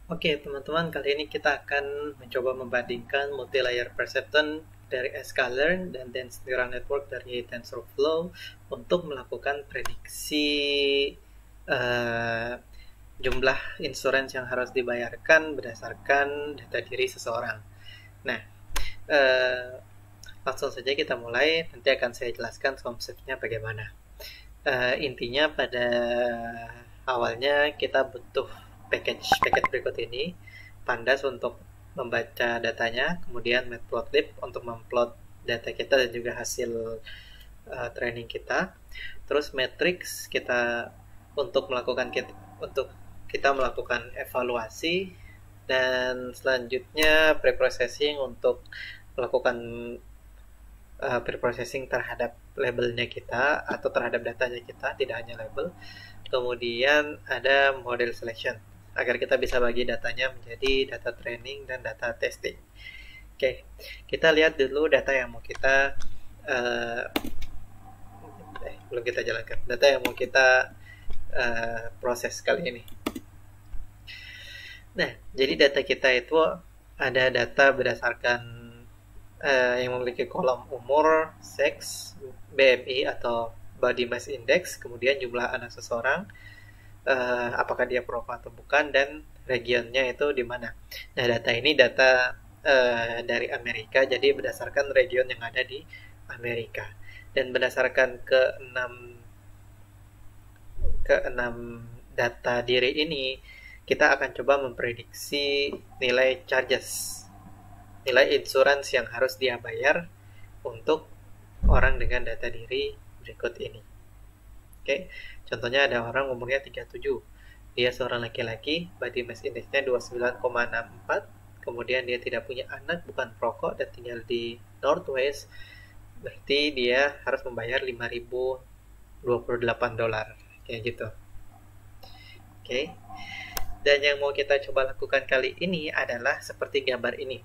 Oke, teman-teman, kali ini kita akan mencoba membandingkan multi-layer perceptron dari sklearn dan dense neural network dari TensorFlow untuk melakukan prediksi eh, jumlah insurans yang harus dibayarkan berdasarkan data diri seseorang. Nah, eh, langsung saja kita mulai. Nanti akan saya jelaskan konsepnya bagaimana. Intinya pada awalnya kita butuh package berikut ini: Pandas untuk membaca datanya, kemudian Matplotlib untuk memplot data kita dan juga hasil training kita, terus Matrix kita untuk kita melakukan evaluasi, dan selanjutnya preprocessing untuk melakukan preprocessing terhadap labelnya kita atau terhadap datanya kita, tidak hanya label. Kemudian ada model selection agar kita bisa bagi datanya menjadi data training dan data testing. Oke, kita lihat dulu data yang mau kita uh, belum kita jalankan. Data yang mau kita proses kali ini. Nah, jadi data kita itu ada data berdasarkan yang memiliki kolom umur, seks, BMI atau body mass index, kemudian jumlah anak seseorang, apakah dia perokok atau bukan, dan regionnya itu di mana. Nah, data ini data dari Amerika, jadi berdasarkan region yang ada di Amerika. Dan berdasarkan keenam data diri ini, kita akan coba memprediksi nilai charges, nilai insurans yang harus dia bayar untuk orang dengan data diri berikut ini. Oke, contohnya ada orang umurnya 37. Dia seorang laki-laki, body mass index-nya 29,64. Kemudian dia tidak punya anak, bukan perokok, dan tinggal di Northwest. Berarti dia harus membayar $5.028. Kayak gitu. Oke. Dan yang mau kita coba lakukan kali ini adalah seperti gambar ini.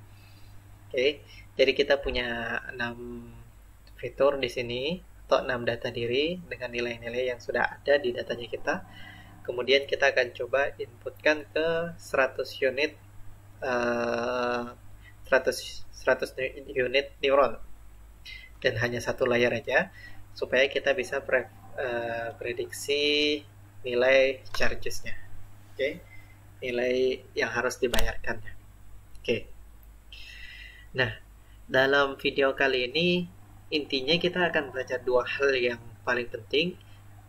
Oke. Jadi kita punya 6 fitur di sini atau 6 data diri dengan nilai-nilai yang sudah ada di datanya kita. Kemudian kita akan coba inputkan ke 100 unit 100 unit neuron dan hanya satu layer aja supaya kita bisa prediksi nilai chargesnya. Oke, nilai yang harus dibayarkannya. Oke. Nah, dalam video kali ini intinya kita akan belajar dua hal yang paling penting.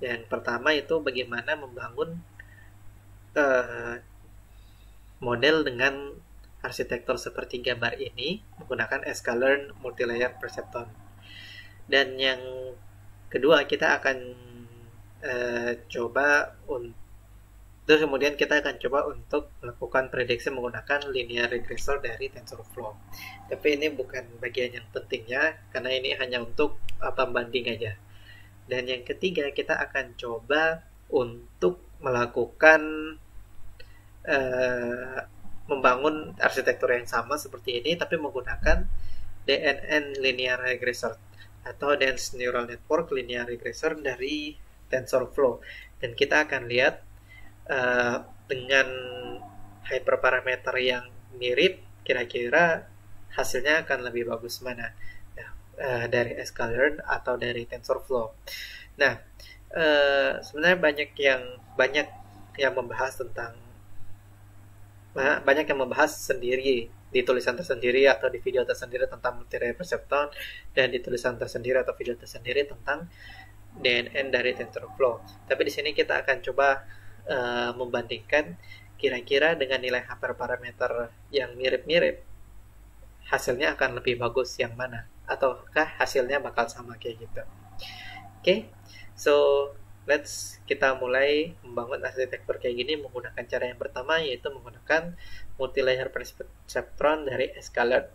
Yang pertama itu bagaimana membangun uh, model dengan arsitektur seperti gambar ini menggunakan sklearn multilayer perceptron. Dan yang kedua kita akan coba terus kemudian kita akan coba untuk melakukan prediksi menggunakan linear regressor dari TensorFlow. Tapi ini bukan bagian yang pentingnya karena ini hanya untuk pembanding aja. Dan yang ketiga kita akan coba untuk melakukan membangun arsitektur yang sama seperti ini tapi menggunakan DNN linear regressor atau dense neural network linear regressor dari TensorFlow. Dan kita akan lihat dengan hyperparameter yang mirip, kira-kira hasilnya akan lebih bagus mana, dari sklearn atau dari TensorFlow. Nah, sebenarnya banyak yang membahas tentang banyak yang membahas sendiri di tulisan tersendiri atau di video tersendiri tentang multi-layer perceptron, dan di tulisan tersendiri atau video tersendiri tentang DNN dari TensorFlow. Tapi di sini kita akan coba membandingkan kira-kira dengan nilai hyperparameter yang mirip-mirip hasilnya akan lebih bagus yang mana, ataukah hasilnya bakal sama kayak gitu. Oke, so kita mulai membangun arsitektur kayak gini menggunakan cara yang pertama, yaitu menggunakan multi-layer perceptron dari sklearn.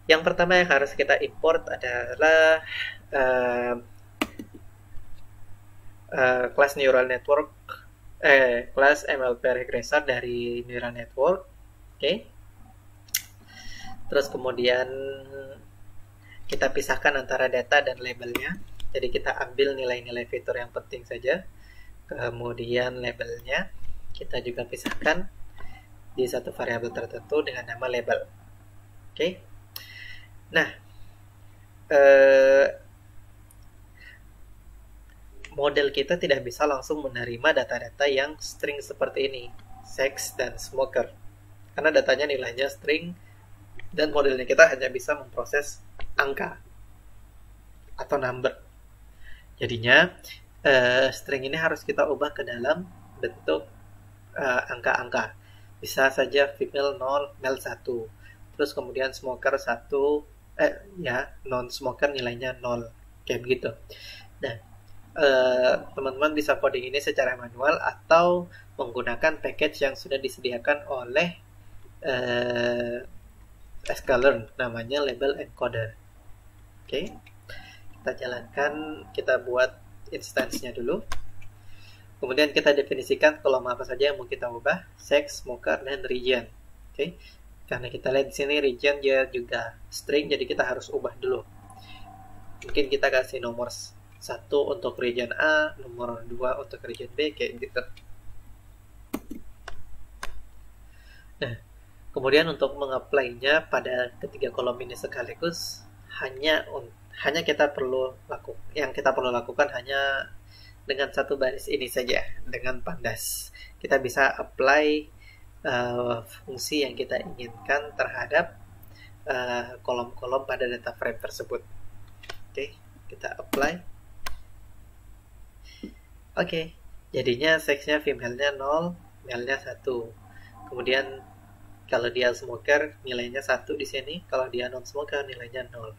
Yang pertama yang harus kita import adalah kelas neural network, kelas MLP regressor dari neural network. Oke. Terus kemudian kita pisahkan antara data dan labelnya. Jadi kita ambil nilai-nilai fitur yang penting saja. Kemudian labelnya kita juga pisahkan. di satu variabel tertentu dengan nama label. Oke. Nah, model kita tidak bisa langsung menerima data-data yang string seperti ini, sex dan smoker, karena datanya nilainya string dan modelnya kita hanya bisa memproses angka atau number. Jadinya string ini harus kita ubah ke dalam bentuk angka-angka. Bisa saja female 0, male 1. Terus kemudian smoker 1, non-smoker nilainya 0. Kayak begitu. Nah, teman-teman bisa coding ini secara manual atau menggunakan package yang sudah disediakan oleh sklearn, namanya label encoder. Oke. Kita jalankan, kita buat instance-nya dulu. Kemudian kita definisikan kolom apa saja yang mau kita ubah, sex, smoker, dan region. Oke. Karena kita lihat di sini region dia juga string, jadi kita harus ubah dulu. Mungkin kita kasih nomor 1 untuk region A, nomor 2 untuk region B, kayak gitu. Nah, kemudian untuk mengapply-nya pada ketiga kolom ini sekaligus, hanya kita perlu lakukan hanya dengan satu baris ini saja, dengan pandas. Kita bisa apply fungsi yang kita inginkan terhadap kolom-kolom pada data frame tersebut. Oke, kita apply. Oke, jadinya seksnya female-nya 0, male-nya 1. Kemudian kalau dia smoker nilainya 1 di sini, kalau dia non-smoker nilainya 0.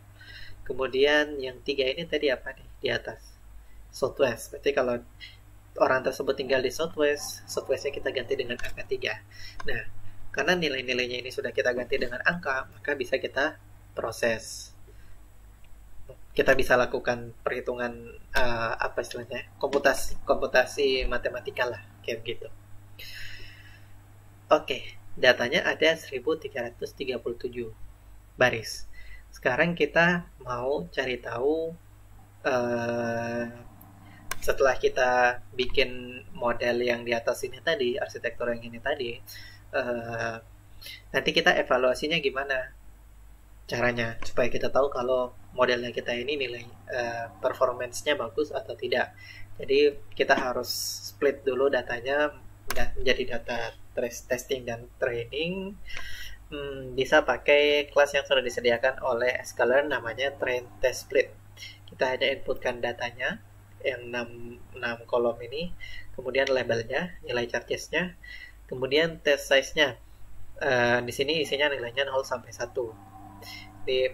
Kemudian yang 3 ini tadi apa nih di atas? Southwest. Berarti kalau orang tersebut tinggal di Southwest-nya kita ganti dengan angka 3. Nah, karena nilai-nilainya ini sudah kita ganti dengan angka, maka bisa kita proses. Kita bisa lakukan perhitungan komputasi matematika lah, kayak begitu. Oke, datanya ada 1337 baris. Sekarang kita mau cari tahu setelah kita bikin model yang di atas ini tadi, arsitektur yang ini tadi, nanti kita evaluasinya gimana caranya supaya kita tahu kalau modelnya kita ini nilai performance-nya bagus atau tidak. Jadi kita harus split dulu datanya menjadi data testing dan training. Bisa pakai kelas yang sudah disediakan oleh sklearn namanya train test split. Kita hanya inputkan datanya yang 6 kolom ini, kemudian labelnya, nilai charges-nya, kemudian test size-nya. Di sini isinya nilainya 0 sampai 1. Di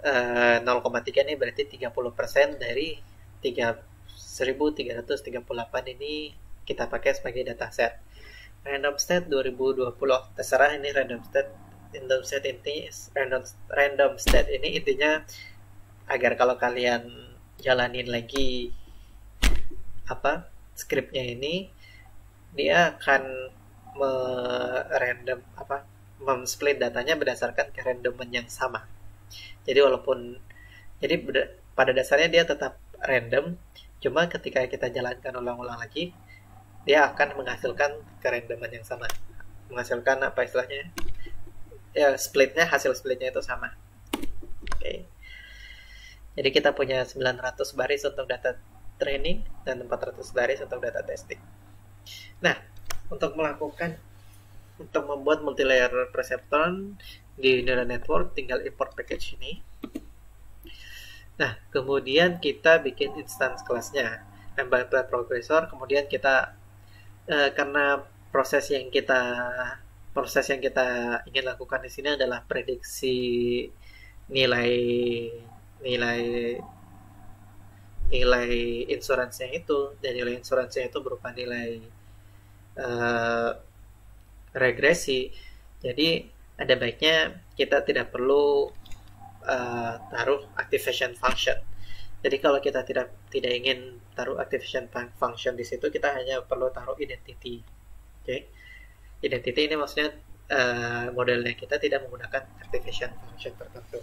0,3 ini berarti 30% dari 1338 ini kita pakai sebagai dataset. Random state 2020, terserah ini random state ini intinya agar kalau kalian jalanin lagi skripnya ini, dia akan split datanya berdasarkan kerandoman yang sama. Jadi pada dasarnya dia tetap random, cuma ketika kita jalankan ulang-ulang lagi, dia akan menghasilkan kerandoman yang sama. Menghasilkan hasil splitnya itu sama. Oke. Jadi kita punya 900 baris untuk data training dan 400 baris untuk data testing. Nah, untuk membuat multilayer perceptron di neural network, tinggal import package ini. Nah, kemudian kita bikin instance kelasnya, embedded progressor. Kemudian kita karena proses yang kita ingin lakukan di sini adalah prediksi nilai insuransinya itu, dan nilai insuransinya itu berupa nilai regresi. Jadi ada baiknya kita tidak perlu taruh activation function. Jadi kalau kita tidak ingin taruh activation function di situ, kita hanya perlu taruh identity. Oke. Identity ini maksudnya modelnya kita tidak menggunakan activation function tertentu.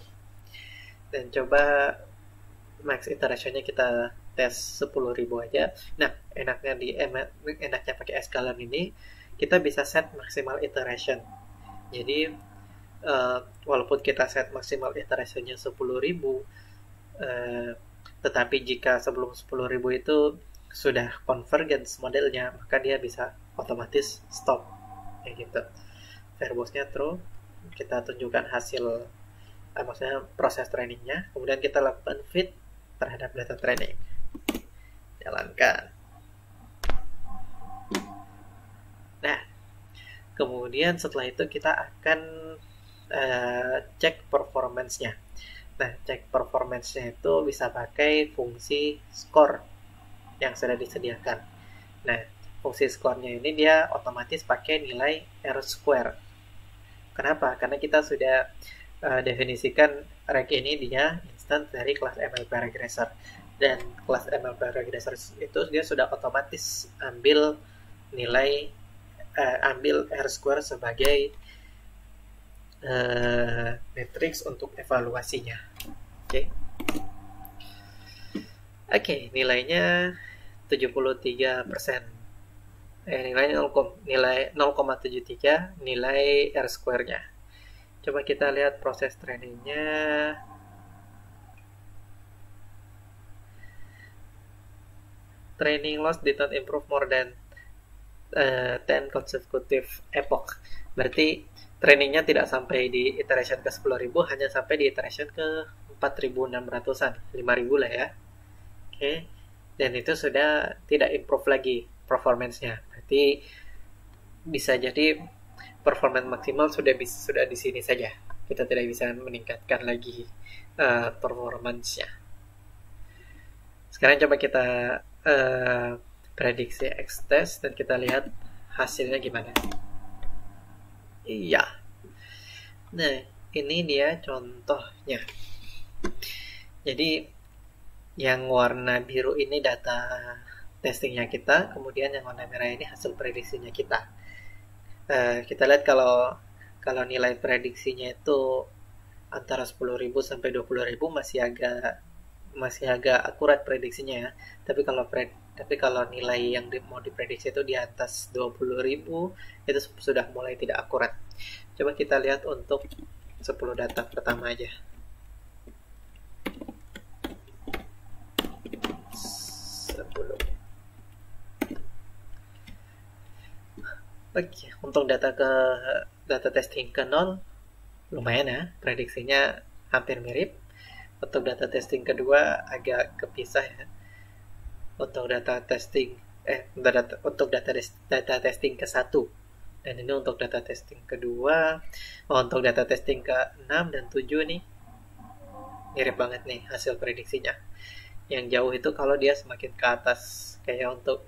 Dan coba max iterationnya kita tes 10.000 aja. Nah, enaknya pakai sklearn ini, kita bisa set maksimal iteration. Jadi walaupun kita set maksimal iterationnya 10.000, tetapi jika sebelum 10.000 itu sudah convergence modelnya, maka dia bisa otomatis stop kayak gitu. Verbosnya true, kita tunjukkan hasil maksudnya proses trainingnya, kemudian kita lakukan fit terhadap data training, jalankan. Nah, kemudian setelah itu kita akan cek performance-nya. Nah, cek performance-nya itu bisa pakai fungsi score yang sudah disediakan. Nah, fungsi score-nya ini dia otomatis pakai nilai R-square. Kenapa? Karena kita sudah definisikan reg ini dia instance dari kelas MLP regressor. Dan kelas MLP regressor itu dia sudah otomatis ambil nilai ambil R-square sebagai matrix untuk evaluasinya. Oke, nilainya 73%. Nilainya 0,73 nilai R-square-nya. Coba kita lihat proses trainingnya. Training loss did not improve more than 10 consecutive epoch. Berarti trainingnya tidak sampai di iteration ke 10.000, hanya sampai di iteration ke 4.600-an, 5.000 lah ya. Oke. Dan itu sudah tidak improve lagi performance-nya. Berarti bisa jadi performance maksimal sudah di sini saja. Kita tidak bisa meningkatkan lagi performance-nya. Sekarang coba kita prediksi X-test dan kita lihat hasilnya gimana. Iya. Nah, ini dia contohnya. Jadi yang warna biru ini data testingnya kita, kemudian yang warna merah ini hasil prediksinya kita. Kita lihat kalau nilai prediksinya itu antara 10.000 sampai 20.000 masih agak akurat prediksinya ya. Tapi kalau nilai yang mau diprediksi itu di atas 20.000 itu sudah mulai tidak akurat. Coba kita lihat untuk 10 data pertama aja. Oke, untuk data testing ke 0 lumayan ya, prediksinya hampir mirip. Untuk data testing kedua agak kepisah ya. Untuk data testing data testing ke 1 dan ini untuk data testing kedua. Untuk data testing ke 6 dan 7 nih mirip banget nih hasil prediksinya. Yang jauh itu kalau dia semakin ke atas kayak untuk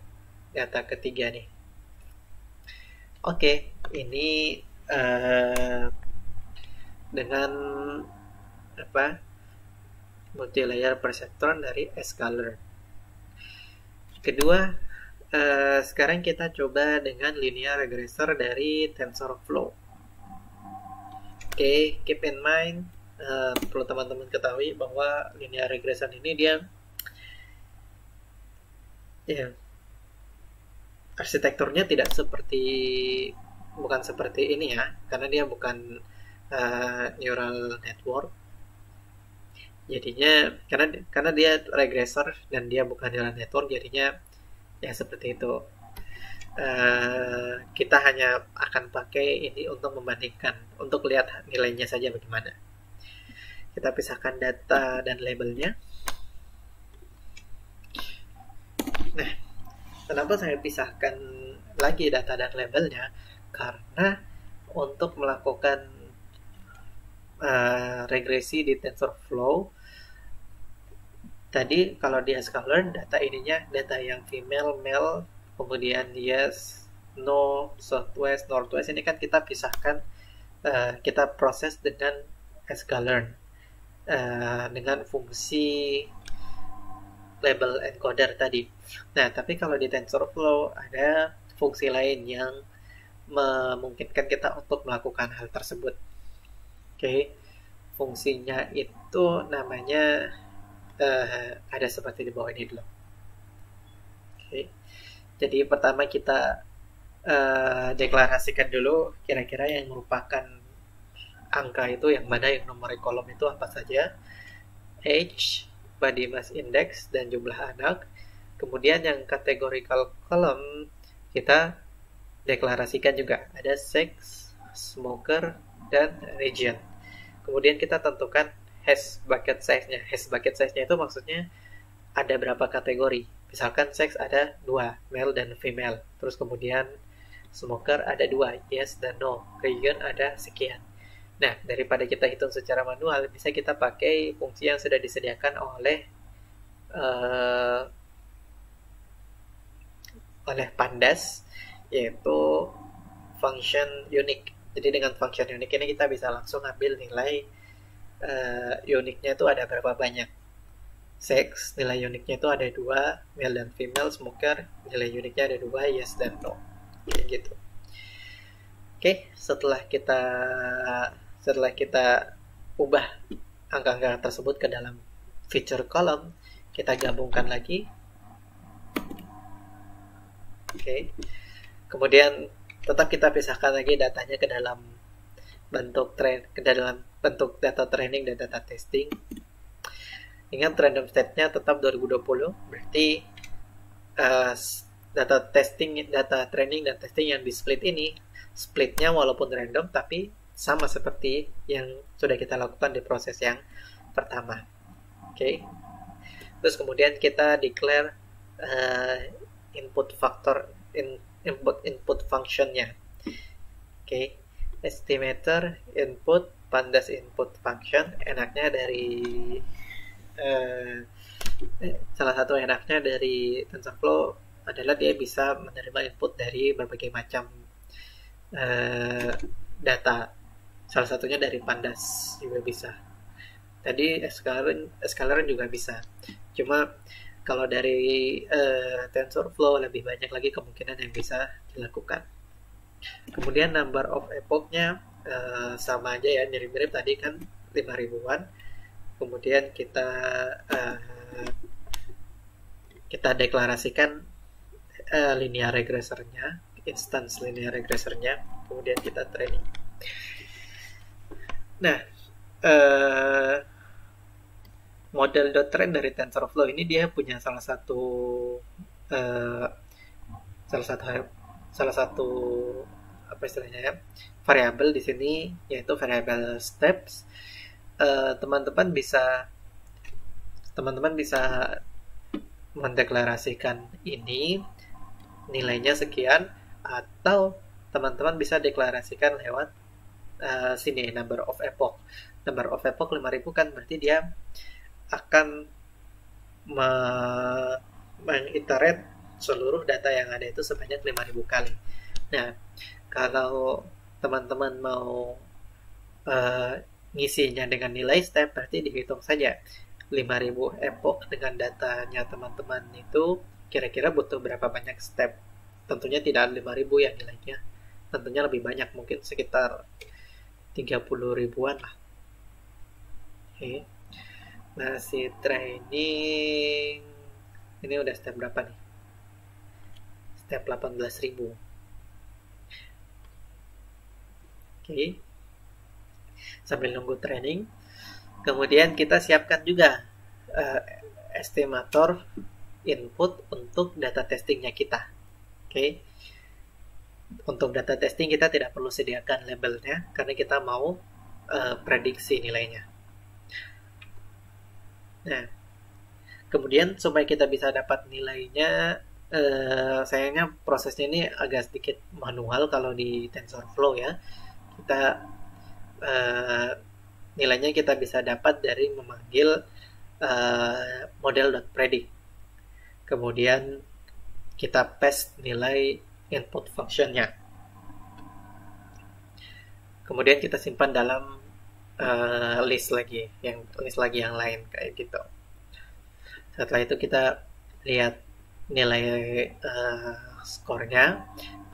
data ketiga nih. Oke, ini dengan multi-layer perceptron dari sklearn. Kedua, sekarang kita coba dengan linear regressor dari TensorFlow. Oke, keep in mind, perlu teman-teman ketahui bahwa linear regression ini dia arsitekturnya bukan seperti ini ya, karena dia bukan neural network. Jadinya karena dia regressor dan dia bukan neural network, jadinya ya seperti itu. Kita hanya akan pakai ini untuk membandingkan, untuk lihat nilainya saja bagaimana. Kita pisahkan data dan labelnya. Nah, kenapa saya pisahkan lagi data dan labelnya? Karena untuk melakukan regresi di TensorFlow tadi, kalau di sklearn data ininya data yang female, male, kemudian yes, no, southwest, northwest, ini kan kita pisahkan, kita proses dengan sklearn dengan fungsi label encoder tadi. Nah, tapi kalau di TensorFlow ada fungsi lain yang memungkinkan kita untuk melakukan hal tersebut. Oke, fungsinya itu namanya ada seperti di bawah ini dulu. Oke, jadi pertama kita deklarasikan dulu kira-kira yang merupakan angka itu yang mana, yang nomor kolom itu apa saja, age, body mass index, dan jumlah anak. Kemudian yang categorical column kita deklarasikan juga ada sex, smoker, dan region. Kemudian kita tentukan hash bucket size-nya. Hash bucket size-nya itu maksudnya ada berapa kategori. Misalkan sex ada 2, male dan female. Terus kemudian smoker ada 2, yes dan no. Region ada sekian. Nah, daripada kita hitung secara manual, bisa kita pakai fungsi yang sudah disediakan oleh Pandas, yaitu function unique. Jadi dengan function unique ini kita bisa langsung ambil nilai uniknya itu ada berapa banyak. Sex, nilai uniknya itu ada 2, male dan female. Smoker, nilai uniknya ada 2, yes dan no. Kayak gitu. Oke, setelah kita ubah angka-angka tersebut ke dalam feature column, kita gabungkan lagi. Oke. Kemudian tetap kita pisahkan lagi datanya ke dalam bentuk data training dan data testing. Ingat random state-nya tetap 2020, berarti data training dan testing yang di split ini, splitnya walaupun random tapi sama seperti yang sudah kita lakukan di proses yang pertama. Oke. Terus kemudian kita declare input function-nya. Oke. Estimator input pandas input function, enaknya dari salah satu enaknya dari TensorFlow adalah dia bisa menerima input dari berbagai macam data. Salah satunya dari pandas juga bisa. Tadi Scalaran juga bisa. Cuma kalau dari TensorFlow lebih banyak lagi kemungkinan yang bisa dilakukan. Kemudian number of epoch-nya sama aja ya, mirip-mirip tadi kan 5.000-an. Kemudian kita deklarasikan linear regressor-nya, instance linear regressor-nya, kemudian kita training. Nah, model.train dari TensorFlow ini dia punya salah satu apa istilahnya ya, variabel di sini, yaitu variabel steps. Teman-teman bisa mendeklarasikan ini nilainya sekian, atau teman-teman bisa deklarasikan lewat sini number of epoch. Number of epoch 5.000 kan berarti dia akan mengiterate seluruh data yang ada itu sebanyak 5.000 kali. Nah, kalau teman-teman mau ngisinya dengan nilai step, berarti dihitung saja 5.000 epoch dengan datanya teman-teman itu kira-kira butuh berapa banyak step. Tentunya tidak 5.000 ya nilainya, tentunya lebih banyak, mungkin sekitar 30.000-an lah. Oke. Nah, si training ini udah step berapa nih? Step 18.000. Oke. Sambil nunggu training, kemudian kita siapkan juga estimator input untuk data testingnya kita. Oke. Untuk data testing kita tidak perlu sediakan labelnya karena kita mau prediksi nilainya. Nah, kemudian supaya kita bisa dapat nilainya, sayangnya prosesnya ini agak sedikit manual kalau di TensorFlow ya. Nilainya kita bisa dapat dari memanggil model.predict. Kemudian kita paste nilai input function-nya. Kemudian kita simpan dalam list lagi yang lain kayak gitu. Setelah itu kita lihat nilai skornya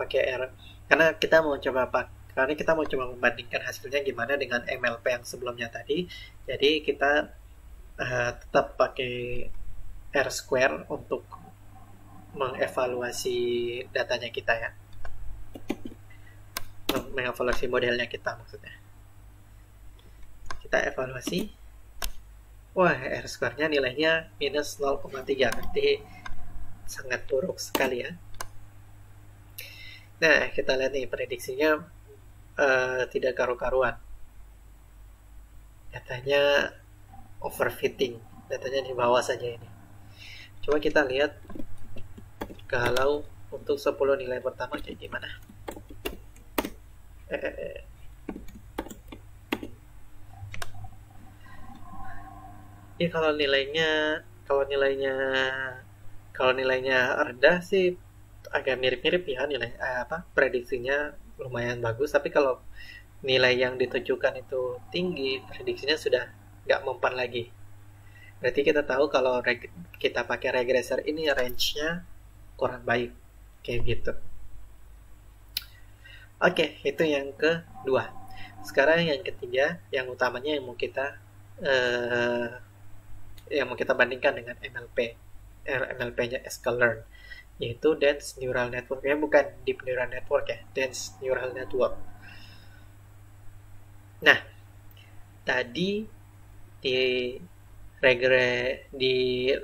pakai R, karena kita mau coba membandingkan hasilnya gimana dengan MLP yang sebelumnya tadi. Jadi kita tetap pakai R square untuk mengevaluasi datanya kita ya. mengevaluasi modelnya kita maksudnya. Kita evaluasi. Wah, R-square-nya nilainya minus 0,3, berarti sangat buruk sekali ya. Nah, kita lihat nih prediksinya tidak karu-karuan. Datanya overfitting, datanya di bawah saja ini. Coba kita lihat kalau untuk 10 nilai pertama kayak gimana. Ya kalau nilainya rendah sih agak mirip-mirip ya nilai prediksinya lumayan bagus, tapi kalau nilai yang ditujukan itu tinggi, prediksinya sudah nggak mempan lagi. Berarti kita tahu kalau kita pakai regressor ini range-nya kurang baik, kayak gitu. Oke, itu yang kedua. Sekarang yang ketiga, yang utamanya yang mau kita bandingkan dengan MLP-nya sklearn, yaitu dense neural network. Ya, bukan deep neural network ya, dense neural network. Nah, tadi di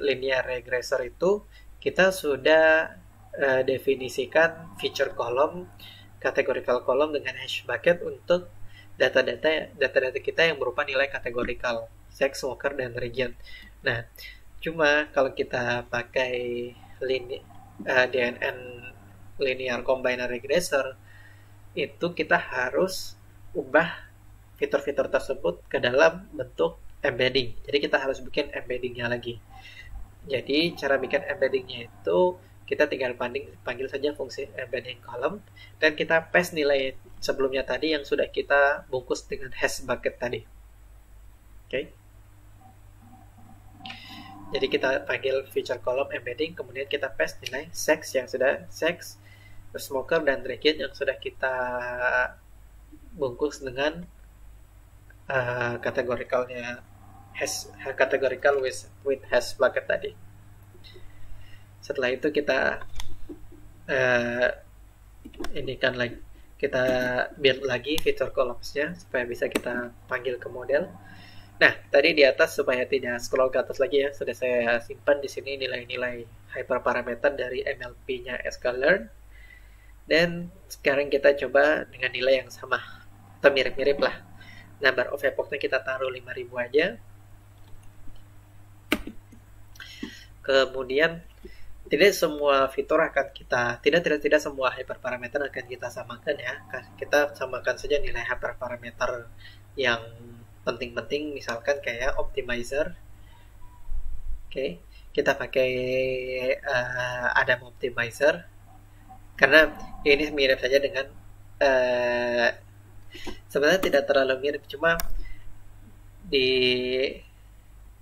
linear regressor itu kita sudah definisikan feature column, categorical column dengan hash bucket untuk data-data kita yang berupa nilai kategorikal, sex, worker, dan region. Nah, cuma kalau kita pakai DNN linear combiner regressor, itu kita harus ubah fitur-fitur tersebut ke dalam bentuk embedding. Jadi kita harus bikin embeddingnya lagi. Jadi cara bikin embeddingnya itu kita tinggal panggil saja fungsi embedding column dan kita paste nilai sebelumnya tadi yang sudah kita bungkus dengan hash bucket tadi. Oke. Jadi kita panggil feature column embedding, kemudian kita paste nilai sex yang sudah sex, smoker dan region yang sudah kita bungkus dengan kategorikalnya categorical with hash bucket tadi. Setelah itu kita kita build lagi feature columns-nya supaya bisa kita panggil ke model. Nah, tadi di atas supaya tidak scroll ke atas lagi ya, sudah saya simpan di sini nilai-nilai hyperparameter dari MLP-nya sklearn. Dan sekarang kita coba dengan nilai yang sama atau mirip-mirip lah. Number of epoch-nya kita taruh 5000 aja. Kemudian tidak semua fitur akan tidak semua hyperparameter akan kita samakan ya. Kita samakan saja nilai hyperparameter yang penting-penting, misalkan kayak optimizer. Oke, kita pakai Adam optimizer karena ini mirip saja dengan sebenarnya tidak terlalu mirip, cuma di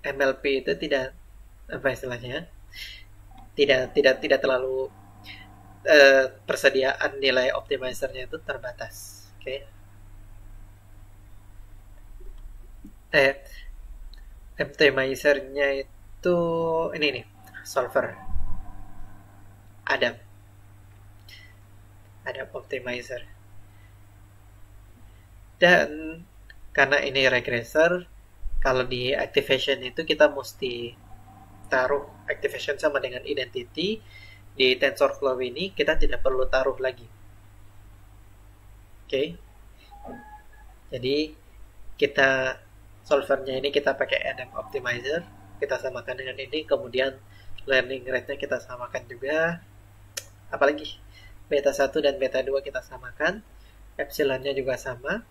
MLP itu tidak tidak terlalu persediaan nilai optimizernya itu terbatas. Oke. Optimizernya itu ini nih, solver Adam optimizer. Dan karena ini regressor, kalau di activation itu kita mesti taruh activation sama dengan identity. Di TensorFlow ini kita tidak perlu taruh lagi. Oke. Jadi kita solvernya ini kita pakai Adam optimizer, kita samakan dengan ini, kemudian learning rate-nya kita samakan juga. Apalagi beta 1 dan beta 2 kita samakan, epsilonnya juga sama.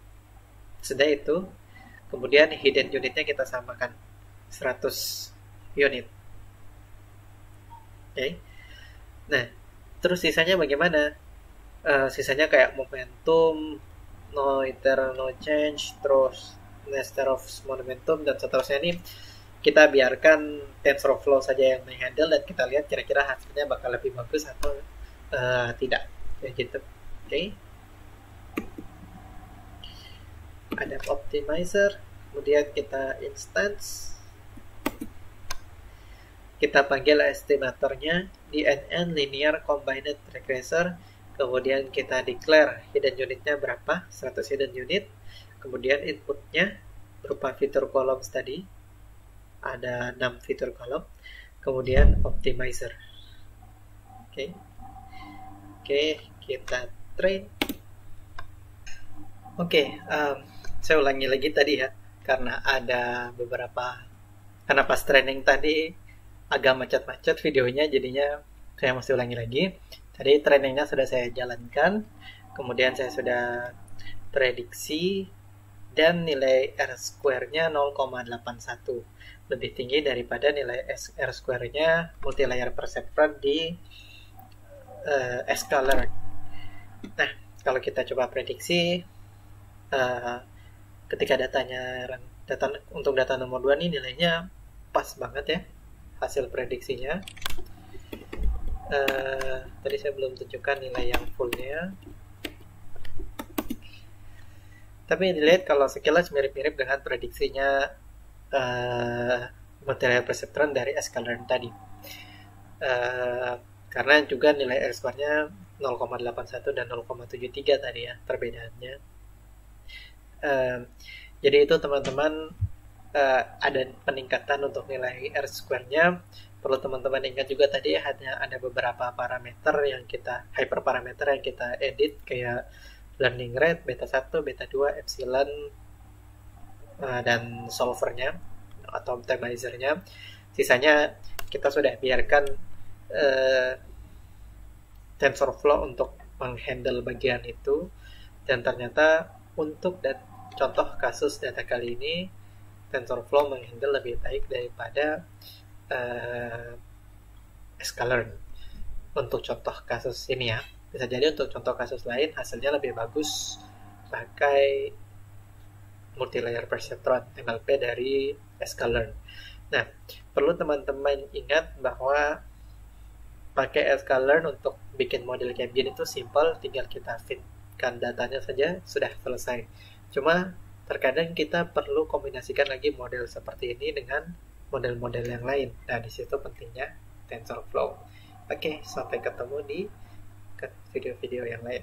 Sudah itu, kemudian hidden unitnya kita samakan 100 unit. Oke. Nah, terus sisanya bagaimana? Sisanya kayak momentum, no iter, no change, terus nester of momentum dan seterusnya ini kita biarkan TensorFlow saja yang menghandle dan kita lihat kira-kira hasilnya bakal lebih bagus atau tidak, kayak gitu. Oke. Ada optimizer, kemudian kita instance, kita panggil estimatornya DNN linear combined regressor, Kemudian kita declare hidden unitnya berapa, 100 hidden unit. Kemudian inputnya berupa fitur columns tadi, ada 6 fitur column. Kemudian optimizer. Oke, kita train. Saya ulangi lagi tadi ya, karena pas training tadi agak macet-macet videonya, jadinya saya mesti ulangi lagi. Tadi trainingnya sudah saya jalankan, kemudian saya sudah prediksi, dan nilai R-square-nya 0,81, lebih tinggi daripada nilai R-square-nya multilayer perceptron di sklearn. Nah, kalau kita coba prediksi, ketika untuk data nomor 2 nih nilainya pas banget ya, hasil prediksinya. Tadi saya belum tunjukkan nilai yang fullnya, tapi dilihat kalau sekilas mirip-mirip dengan prediksinya multilayer perceptron dari sklearn tadi. Karena juga nilai R-square-nya 0,81 dan 0,73 tadi ya perbedaannya. Jadi itu teman-teman, ada peningkatan untuk nilai R-square-nya. Perlu teman-teman ingat juga tadi hanya ada beberapa parameter yang hyperparameter yang kita edit, kayak learning rate, beta 1, beta 2, epsilon, dan solvernya atau optimizernya. Sisanya kita sudah biarkan TensorFlow untuk menghandle bagian itu. Dan ternyata untuk contoh kasus data kali ini, TensorFlow menghandle lebih baik daripada sklearn untuk contoh kasus ini ya. Bisa jadi untuk contoh kasus lain hasilnya lebih bagus pakai multilayer perceptron MLP dari sklearn. Nah, perlu teman-teman ingat bahwa pakai sklearn untuk bikin model kayak gini itu simple, tinggal kita fitkan datanya saja, sudah selesai. Cuma terkadang kita perlu kombinasikan lagi model seperti ini dengan model-model yang lain. Nah, di situ pentingnya TensorFlow. Oke, sampai ketemu di video-video yang lain.